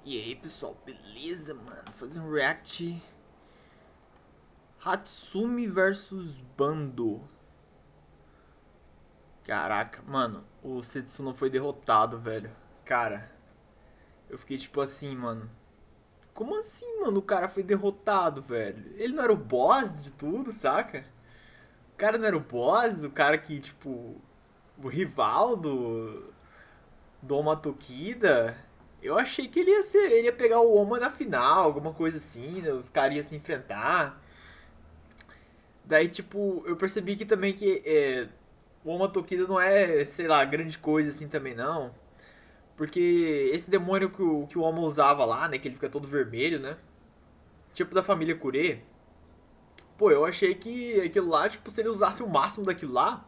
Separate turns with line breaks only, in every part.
E aí pessoal, beleza, mano? Fazer um react Hatsumi versus Bando. Caraca, mano, o Setsuna foi derrotado, velho. Cara, eu fiquei tipo assim, mano. Como assim, mano? O cara foi derrotado, velho. Ele não era o boss de tudo, saca? O cara não era o boss, o cara que, tipo, o rival do Oma Tokida. Eu achei que ele ia pegar o Oma na final, alguma coisa assim, né? Os caras iam se enfrentar. Daí, tipo, eu percebi que também o Oma Tokida não é, sei lá, grande coisa assim também não. Porque esse demônio que o Oma usava lá, né, que ele fica todo vermelho, né? Tipo da família Kure. Pô, eu achei que aquilo lá, tipo, se ele usasse o máximo daquilo lá,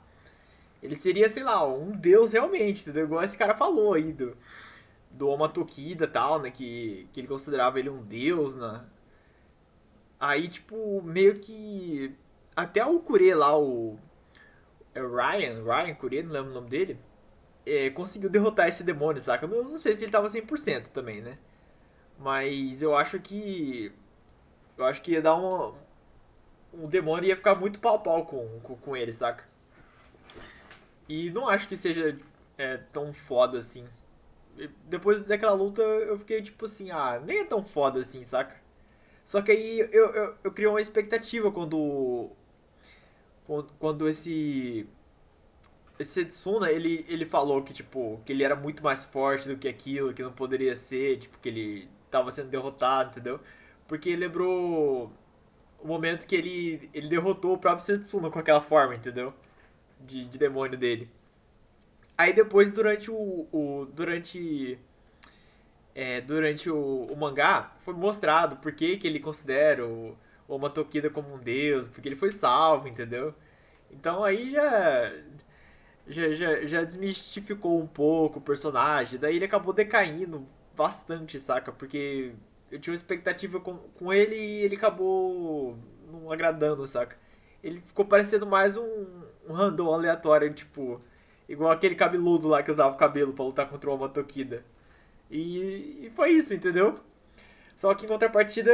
ele seria, sei lá, um deus realmente, entendeu? Igual esse cara falou aí do Oma Tokida e tal, né? Que ele considerava ele um deus, né? Aí, tipo, meio que. Até o Kure lá, é o Ryan Coreia, não lembro o nome dele, conseguiu derrotar esse demônio, saca? Eu não sei se ele tava 100% também, né? Mas eu acho que. Eu acho que ia dar uma. Um demônio ia ficar muito pau a pau com ele, saca? E não acho que seja tão foda assim. Depois daquela luta eu fiquei tipo assim, ah, nem é tão foda assim, saca? Só que aí eu criei uma expectativa quando esse Setsuna, ele falou que, tipo, que ele era muito mais forte do que aquilo, que não poderia ser, tipo, que ele tava sendo derrotado, entendeu? Porque lembrou o momento que ele derrotou o próprio Setsuna com aquela forma, entendeu? De demônio dele. Aí depois, durante o mangá, foi mostrado por que ele considera o Oma Tokida como um deus, porque ele foi salvo, entendeu? Então aí já desmistificou um pouco o personagem. Daí ele acabou decaindo bastante, saca? Porque eu tinha uma expectativa com ele e ele acabou não agradando, saca? Ele ficou parecendo mais um random aleatório, tipo, igual aquele cabeludo lá que usava o cabelo pra lutar contra o Matokida. E foi isso, entendeu? Só que em contrapartida,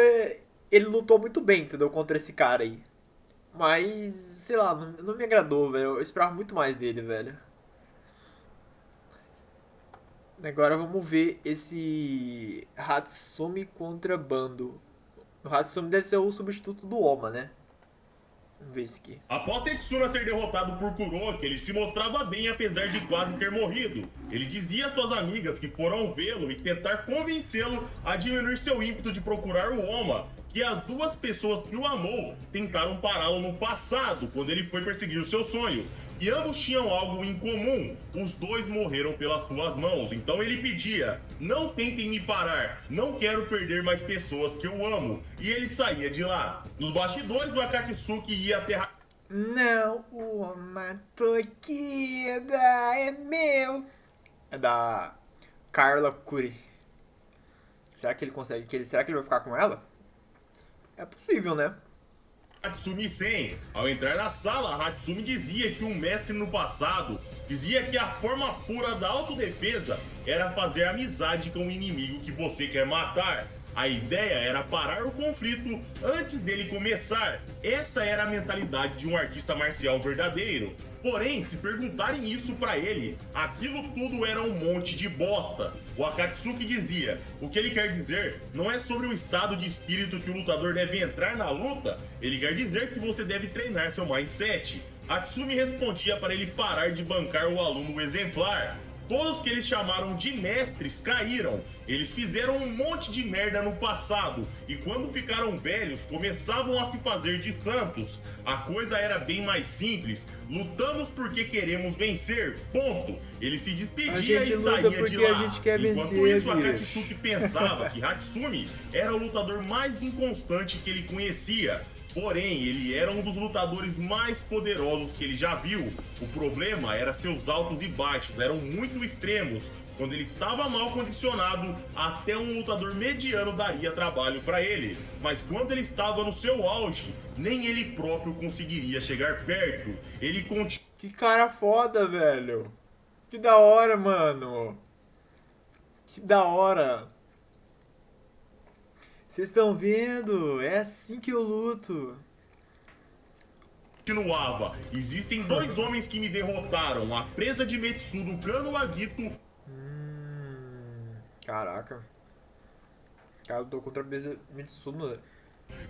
ele lutou muito bem, entendeu? Contra esse cara aí. Mas, sei lá, não me agradou, velho. Eu esperava muito mais dele, velho. Agora vamos ver esse Hatsumi contra Bando. O Hatsumi deve ser o substituto do Oma, né? Vamos ver isso aqui.
Após Tetsuna ser derrotado por Kuroki, ele se mostrava bem apesar de quase ter morrido. Ele dizia às suas amigas que foram vê-lo e tentar convencê-lo a diminuir seu ímpeto de procurar o Oma, que as duas pessoas que o amou tentaram pará-lo no passado, quando ele foi perseguir o seu sonho. E ambos tinham algo em comum: os dois morreram pelas suas mãos. Então ele pedia: não tentem me parar, não quero perder mais pessoas que eu amo. E ele saía de lá. Nos bastidores, o Akatsuki ia até
Não, o Matokida é meu. É da Carla Curi. Será que ele consegue? Será que ele vai ficar com ela? É possível, né?
Hatsumi-sen. Ao entrar na sala, Hatsumi dizia que um mestre no passado dizia que a forma pura da autodefesa era fazer amizade com o inimigo que você quer matar. A ideia era parar o conflito antes dele começar. Essa era a mentalidade de um artista marcial verdadeiro. Porém, se perguntarem isso pra ele, aquilo tudo era um monte de bosta. O Akatsuki dizia: o que ele quer dizer não é sobre o estado de espírito que o lutador deve entrar na luta, ele quer dizer que você deve treinar seu mindset. Atsumi respondia para ele parar de bancar o aluno exemplar. Todos que eles chamaram de mestres caíram. Eles fizeram um monte de merda no passado e quando ficaram velhos começavam a se fazer de santos. A coisa era bem mais simples. Lutamos porque queremos vencer. Ponto. Ele se despedia e saía de
A
lá.
gente quer
Enquanto
vencer,
isso,
bicho.
Akatsuki pensava que Hatsumi era o lutador mais inconstante que ele conhecia. Porém, ele era um dos lutadores mais poderosos que ele já viu. O problema era seus altos e baixos, eram muito extremos. Quando ele estava mal condicionado, até um lutador mediano daria trabalho para ele. Mas quando ele estava no seu auge, nem ele próprio conseguiria chegar perto. Ele continuava.
Que cara foda, velho. Que da hora, mano. Que da hora. Vocês estão vendo? É assim que eu luto.
Continuava. Existem dois homens que me derrotaram. A presa de Metsudo Kano Agito.
Caraca. Cara, eu tô contra a Mitsuno.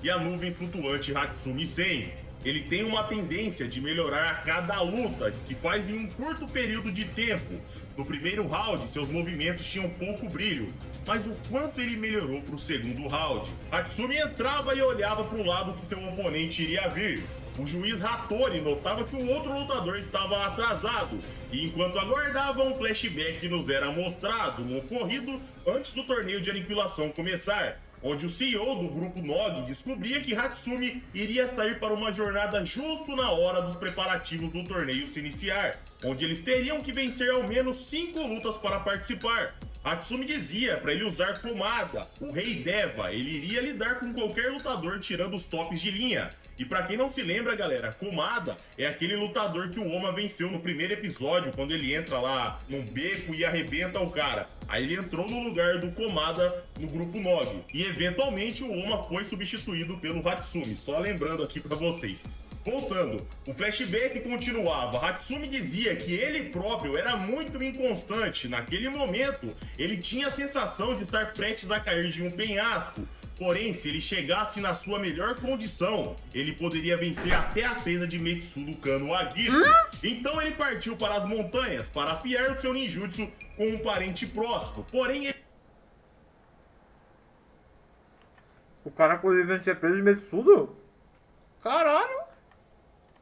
E a nuvem flutuante Hatsumi Sen. Ele tem uma tendência de melhorar a cada luta, que faz em um curto período de tempo. No primeiro round, seus movimentos tinham pouco brilho, mas o quanto ele melhorou para o segundo round. Hatsumi entrava e olhava para o lado que seu oponente iria vir. O juiz Hattori notava que o outro lutador estava atrasado, e enquanto aguardava, um flashback nos era mostrado no ocorrido antes do torneio de aniquilação começar, onde o CEO do grupo Nog descobria que Hatsumi iria sair para uma jornada justo na hora dos preparativos do torneio se iniciar, onde eles teriam que vencer ao menos 5 lutas para participar. Hatsumi dizia para ele usar Komada, o Rei Deva. Ele iria lidar com qualquer lutador tirando os tops de linha. E pra quem não se lembra, galera, Komada é aquele lutador que o Oma venceu no primeiro episódio, quando ele entra lá num beco e arrebenta o cara. Aí ele entrou no lugar do Komada no grupo Nog. E eventualmente o Oma foi substituído pelo Hatsumi, só lembrando aqui pra vocês. Voltando, o flashback continuava. Hatsumi dizia que ele próprio era muito inconstante. Naquele momento, ele tinha a sensação de estar prestes a cair de um penhasco. Porém, se ele chegasse na sua melhor condição, ele poderia vencer até a presa de Metsudo Kano Agito. Então ele partiu para as montanhas para afiar o seu ninjutsu com um parente próximo. Porém, ele...
O cara poderia vencer a presa de Metsudo? Caralho!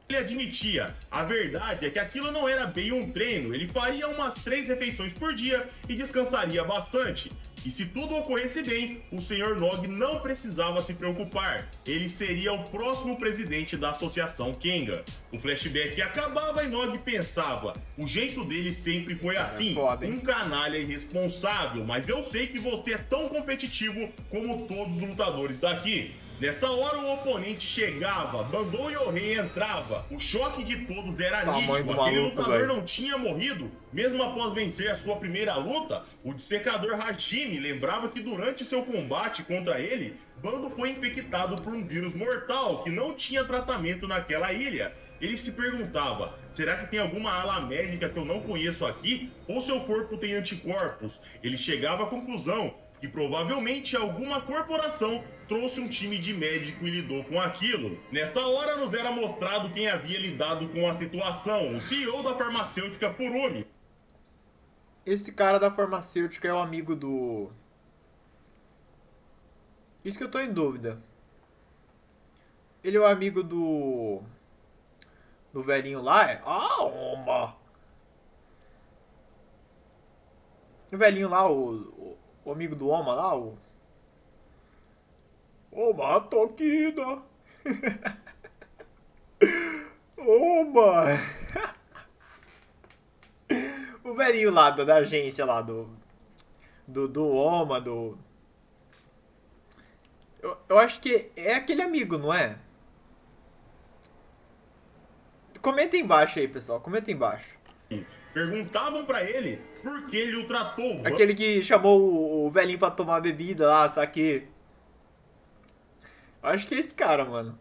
Ele admitia, a verdade é que aquilo não era bem um treino, ele faria umas 3 refeições por dia e descansaria bastante. E se tudo ocorresse bem, o Sr. Nog não precisava se preocupar, ele seria o próximo presidente da Associação Kenga. O flashback acabava e Nog pensava, o jeito dele sempre foi assim, um canalha irresponsável, mas eu sei que você é tão competitivo como todos os lutadores daqui. Nesta hora o oponente chegava, Bandou Yohei entrava, o choque de todos era nítido, aquele lutador não tinha morrido, mesmo após vencer a sua primeira luta. O dissecador Hajime lembrava que durante seu combate contra ele, Bando foi infectado por um vírus mortal que não tinha tratamento naquela ilha. Ele se perguntava, será que tem alguma ala médica que eu não conheço aqui? Ou seu corpo tem anticorpos? Ele chegava à conclusão que provavelmente alguma corporação trouxe um time de médico e lidou com aquilo. Nesta hora nos era mostrado quem havia lidado com a situação, o CEO da farmacêutica Furumi.
Esse cara da farmacêutica é o amigo do... Isso que eu tô em dúvida. Ele é o amigo do... Do velhinho lá? É? Ah, oma! O velhinho lá, o amigo do Oma lá, o... Oma Tokida! Oma! O velhinho lá da agência lá do Oma, do... Eu acho que é aquele amigo, não é? Comenta aí embaixo aí, pessoal. Comenta aí embaixo.
Perguntavam pra ele por que ele o tratou.
Aquele que chamou o velhinho pra tomar bebida lá, saque. Eu acho que é esse cara, mano.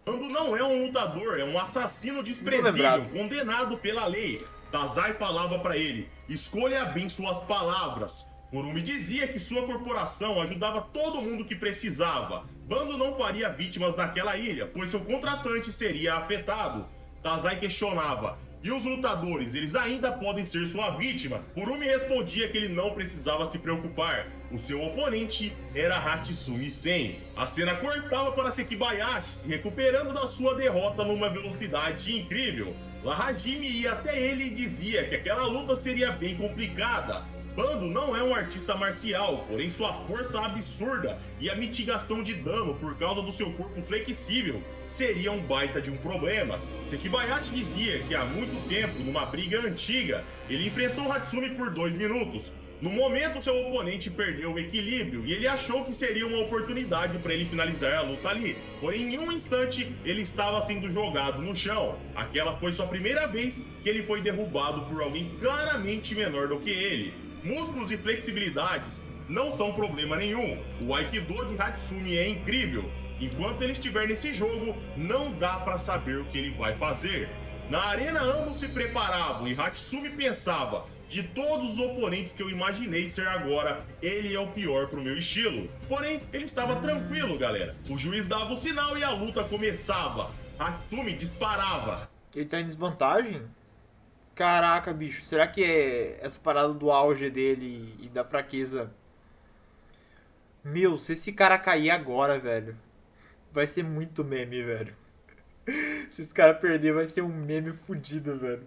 Bando não é um lutador, é um assassino desprezível, condenado pela lei. Dazai falava pra ele, escolha bem suas palavras. Furumi dizia que sua corporação ajudava todo mundo que precisava. Bando não faria vítimas naquela ilha, pois seu contratante seria afetado. Dazai questionava, e os lutadores, eles ainda podem ser sua vítima? Furumi respondia que ele não precisava se preocupar. O seu oponente era Hatsumi Sen. A cena cortava para Sekibayashi, se recuperando da sua derrota numa velocidade incrível. Hajime ia até ele e dizia que aquela luta seria bem complicada. Bando não é um artista marcial, porém sua força absurda e a mitigação de dano por causa do seu corpo flexível seria um baita de um problema. Sekibayashi dizia que há muito tempo, numa briga antiga, ele enfrentou Hatsumi por 2 minutos. No momento, seu oponente perdeu o equilíbrio e ele achou que seria uma oportunidade para ele finalizar a luta ali. Porém, em um instante, ele estava sendo jogado no chão. Aquela foi sua primeira vez que ele foi derrubado por alguém claramente menor do que ele. Músculos e flexibilidades não são problema nenhum. O Aikido de Hatsumi é incrível. Enquanto ele estiver nesse jogo, não dá pra saber o que ele vai fazer. Na arena ambos se preparavam e Hatsumi pensava: de todos os oponentes que eu imaginei ser agora, ele é o pior pro meu estilo. Porém, ele estava tranquilo, galera. O juiz dava o sinal e a luta começava. Hatsumi disparava.
Ele tá em desvantagem? Caraca, bicho, será que é essa parada do auge dele e da fraqueza? Meu, se esse cara cair agora, velho, vai ser muito meme, velho. Se esse cara perder, vai ser um meme fudido, velho.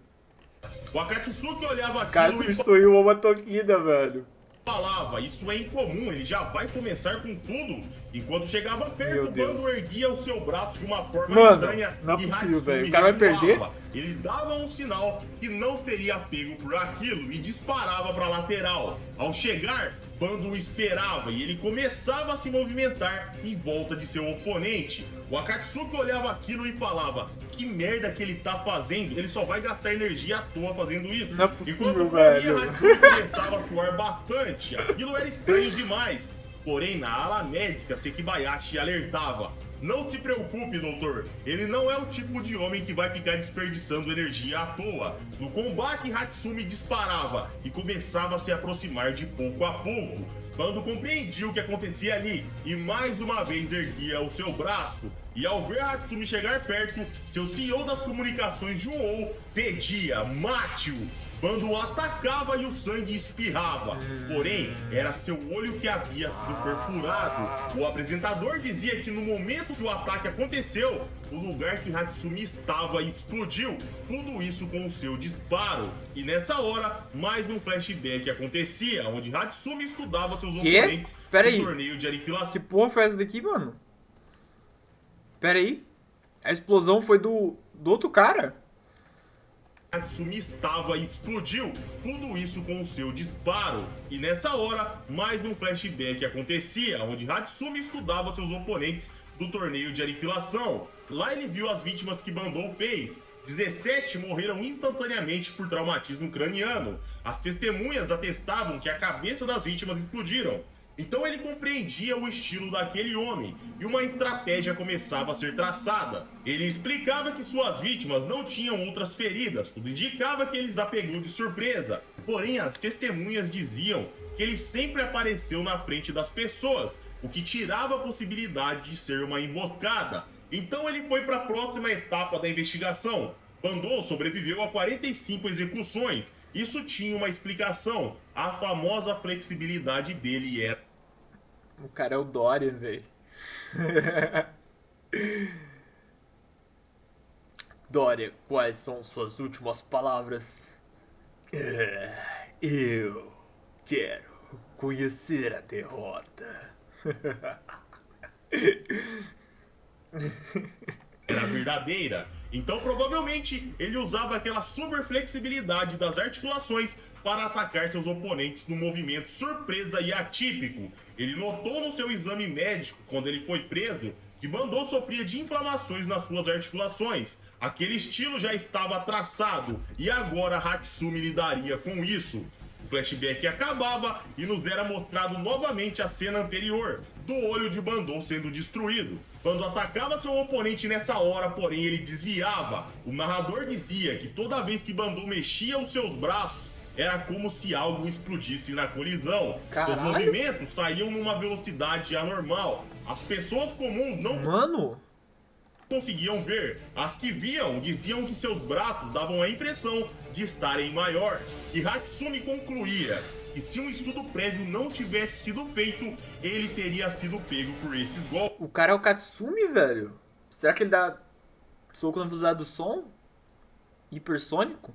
O Akatsuki olhava
O cara
aquilo e
substituiu o Omatokida, velho.
falava: isso é incomum, ele já vai começar com tudo. Enquanto chegava perto,
Meu
o Bando
Deus.
erguia o seu braço de uma forma
Mano,
estranha
não é
e
possível,
Hatsumi
velho. O cara vai perder?
recuava. Ele dava um sinal que não seria pego por aquilo e disparava para lateral. Ao chegar, Bando o esperava e ele começava a se movimentar em volta de seu oponente. O Akatsuki olhava aquilo e falava: que merda que ele tá fazendo? Ele só vai gastar energia à toa fazendo isso.
Não é possível,
e quando
velho.
Hatsumi começava a suar bastante, aquilo era estranho demais. Porém, na ala médica, Sekibayashi alertava: não se preocupe, doutor, ele não é o tipo de homem que vai ficar desperdiçando energia à toa. No combate, Hatsumi disparava e começava a se aproximar de pouco a pouco. Bando compreendia o que acontecia ali e mais uma vez erguia o seu braço. E ao ver Hatsumi chegar perto, seu CEO das comunicações Junou pedia: mate-o! Bando o atacava e o sangue espirrava. Porém, era seu olho que havia sido perfurado. O apresentador dizia que no momento que o ataque aconteceu, o lugar que Hatsumi estava explodiu. Tudo isso com o seu disparo. E nessa hora, mais um flashback acontecia, onde Hatsumi estudava seus
Quê?
oponentes
Pera
no
aí.
torneio de aniquilação.
Que porra foi essa daqui, mano? Pera aí. A explosão foi do outro cara?
Hatsumi estava e explodiu, tudo isso com o seu disparo. E nessa hora, mais um flashback acontecia, onde Hatsumi estudava seus oponentes do torneio de aniquilação. Lá ele viu as vítimas que Bandou fez. 17 morreram instantaneamente por traumatismo craniano. As testemunhas atestavam que a cabeça das vítimas explodiram. Então ele compreendia o estilo daquele homem e uma estratégia começava a ser traçada. Ele explicava que suas vítimas não tinham outras feridas, tudo indicava que eles a pegou de surpresa. Porém, as testemunhas diziam que ele sempre apareceu na frente das pessoas, o que tirava a possibilidade de ser uma emboscada. Então ele foi para a próxima etapa da investigação. Bandou sobreviveu a 45 execuções. Isso tinha uma explicação. A famosa flexibilidade dele era...
O cara é o Dorian, velho. Dorian, quais são suas últimas palavras? Eu quero conhecer a derrota.
Era verdadeira. Então provavelmente ele usava aquela super flexibilidade das articulações para atacar seus oponentes no movimento surpresa e atípico. Ele notou no seu exame médico, quando ele foi preso, que Bandou sofria de inflamações nas suas articulações. Aquele estilo já estava traçado e agora Hatsumi lidaria com isso. O flashback acabava e nos era mostrado novamente a cena anterior, do olho de Bandou sendo destruído. Bandou atacava seu oponente nessa hora, porém ele desviava. O narrador dizia que toda vez que Bandou mexia os seus braços, era como se algo explodisse na colisão.
Caralho.
Seus movimentos saíam numa velocidade anormal. As pessoas comuns não
Mano,
conseguiam ver. As que viam diziam que seus braços davam a impressão de estarem maior. E Hatsumi concluía que se um estudo prévio não tivesse sido feito, ele teria sido pego por esses golpes.
o cara é o Katsumi, velho? Será que ele dá soco na velocidade do som? Hipersônico?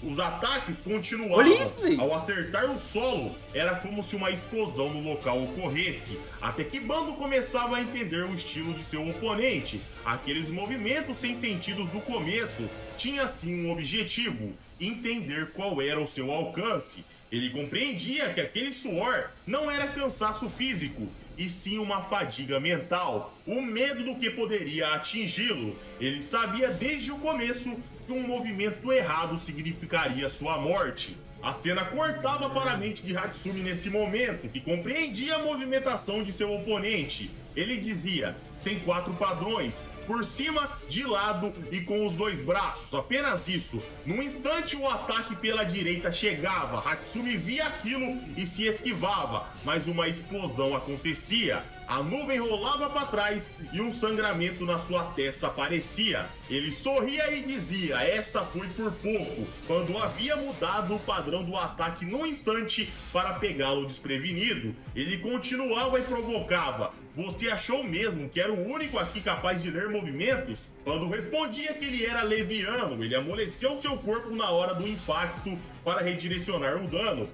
Os ataques continuavam.
Olha isso, velho.
Ao acertar o solo, era como se uma explosão no local ocorresse, até que Bando começava a entender o estilo de seu oponente. Aqueles movimentos sem sentidos do começo tinha sim um objetivo: entender qual era o seu alcance. Ele compreendia que aquele suor não era cansaço físico, e sim uma fadiga mental, o medo do que poderia atingi-lo. Ele sabia desde o começo que um movimento errado significaria sua morte. A cena cortava para a mente de Hatsumi nesse momento, que compreendia a movimentação de seu oponente. Ele dizia: tem 4 padrões, por cima, de lado e com os 2 braços, apenas isso. Num instante o ataque pela direita chegava, Hatsumi via aquilo e se esquivava, mas uma explosão acontecia. A nuvem rolava para trás e um sangramento na sua testa aparecia. Ele sorria e dizia: essa foi por pouco, quando havia mudado o padrão do ataque num instante para pegá-lo desprevenido. Ele continuava e provocava: você achou mesmo que era o único aqui capaz de ler movimentos? Quando respondia que ele era leviano, ele amoleceu seu corpo na hora do impacto para redirecionar o dano.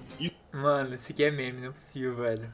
Mano, esse aqui é meme, não é possível, velho.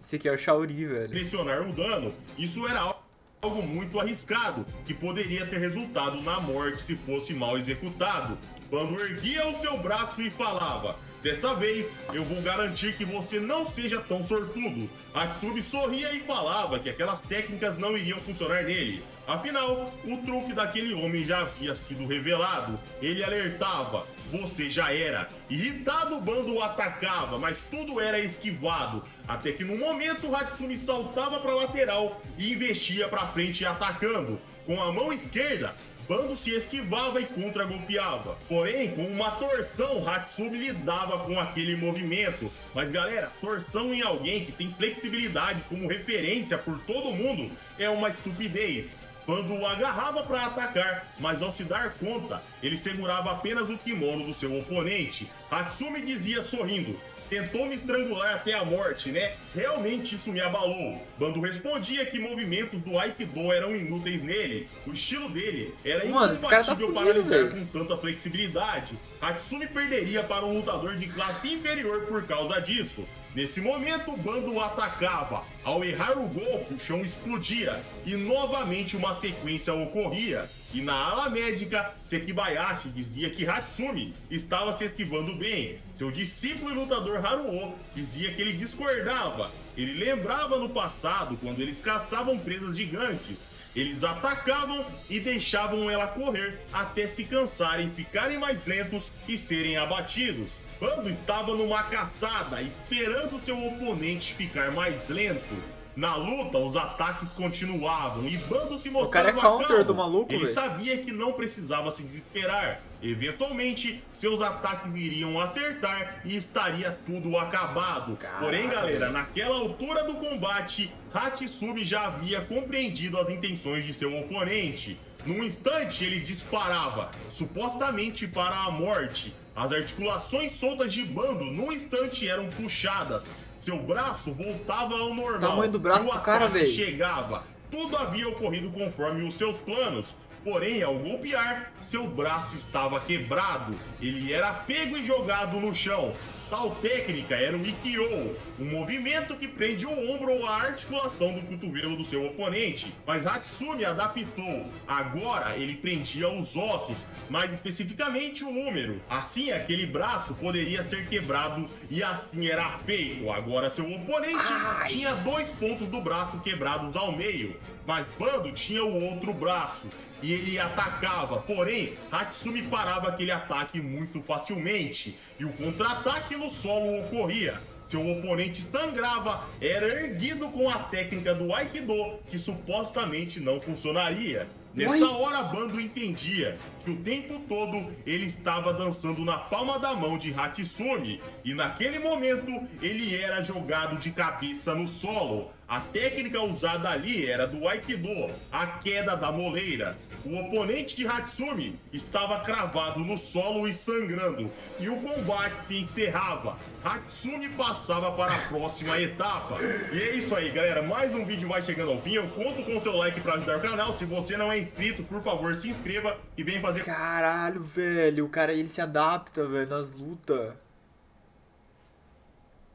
Esse aqui é o Shaori, velho.
Direcionar o dano, isso era algo muito arriscado, que poderia ter resultado na morte se fosse mal executado. Quando erguia o seu braço e falava: desta vez, eu vou garantir que você não seja tão sortudo. Hatsumi sorria e falava que aquelas técnicas não iriam funcionar nele. Afinal, o truque daquele homem já havia sido revelado. Ele alertava: você já era. Irritado, o bando o atacava, mas tudo era esquivado. Até que no momento, Hatsumi saltava para a lateral e investia para frente atacando. Com a mão esquerda, Bando se esquivava e contra-golpeava. Porém, com uma torção, Hatsumi lidava com aquele movimento. Mas galera, torção em alguém que tem flexibilidade como referência por todo mundo é uma estupidez. Bando o agarrava para atacar, mas ao se dar conta, ele segurava apenas o kimono do seu oponente. Hatsumi dizia sorrindo: tentou me estrangular até a morte, né? Realmente isso me abalou. Bando respondia que movimentos do Aikido eram inúteis nele. O estilo dele era incompatível para lidar com tanta flexibilidade. Hatsumi perderia para um lutador de classe inferior por causa disso. Nesse momento, o Bando o atacava. Ao errar o golpe, o chão explodia e novamente uma sequência ocorria. E na ala médica, Sekibayashi dizia que Hatsumi estava se esquivando bem. Seu discípulo e lutador Haruo dizia que ele discordava. Ele lembrava no passado, quando eles caçavam presas gigantes. Eles atacavam e deixavam ela correr até se cansarem, ficarem mais lentos e serem abatidos. Bando estava numa caçada, esperando seu oponente ficar mais lento. Na luta, os ataques continuavam e Bando se mostrava
o cara é counter
calmo.
do maluco,
Ele
véio.
sabia que não precisava se desesperar. Eventualmente, seus ataques iriam acertar e estaria tudo acabado.
Caraca,
porém, galera, naquela altura do combate, Hatsumi já havia compreendido as intenções de seu oponente. Num instante, ele disparava, supostamente para a morte. As articulações soltas de Bando, num instante, eram puxadas. Seu braço voltava ao normal.
O tamanho do braço
e o
do cara,
ataque
velho.
chegava. Tudo havia ocorrido conforme os seus planos. Porém, ao golpear, seu braço estava quebrado. Ele era pego e jogado no chão. Tal técnica era o Ikkyo, um movimento que prende o ombro ou a articulação do cotovelo do seu oponente. Mas Hatsumi adaptou. Agora ele prendia os ossos, mais especificamente o húmero. Assim, aquele braço poderia ser quebrado e assim era feito. Agora seu oponente tinha 2 pontos do braço quebrados ao meio, mas Bando tinha o outro braço e ele atacava. Porém, Hatsumi parava aquele ataque muito facilmente e o contra-ataque no solo ocorria. Seu oponente sangrava, era erguido com a técnica do Aikido, que supostamente não funcionaria. Nessa hora, Bando entendia que o tempo todo ele estava dançando na palma da mão de Hatsumi, e naquele momento ele era jogado de cabeça no solo. A técnica usada ali era do Aikido, a queda da moleira. O oponente de Hatsumi estava cravado no solo e sangrando, e o combate se encerrava. Hatsumi passava para a próxima etapa. E é isso aí, galera. Mais um vídeo vai chegando ao fim. Eu conto com o seu like para ajudar o canal. Se você não é inscrito, por favor, se inscreva e venha fazer...
Caralho, velho. O cara, ele se adapta, velho, nas lutas.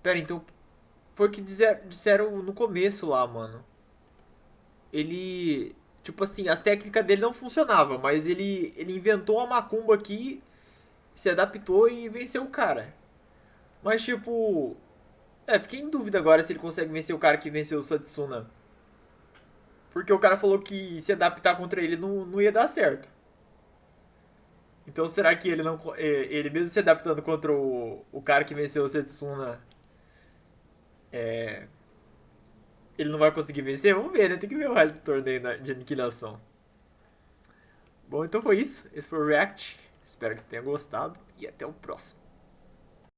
Pera, então... Foi o que disseram no começo lá, mano. Ele... Tipo assim, as técnicas dele não funcionavam, mas ele inventou uma macumba aqui, se adaptou e venceu o cara. Mas tipo... fiquei em dúvida agora se ele consegue vencer o cara que venceu o Satsuna. Porque o cara falou que se adaptar contra ele não ia dar certo. Então será que ele não. Ele mesmo se adaptando contra o cara que venceu o Setsuna, é, ele não vai conseguir vencer? Vamos ver, né? Tem que ver o resto do torneio de aniquilação. Bom, então foi isso. Esse foi o React. Espero que você tenha gostado e até o próximo.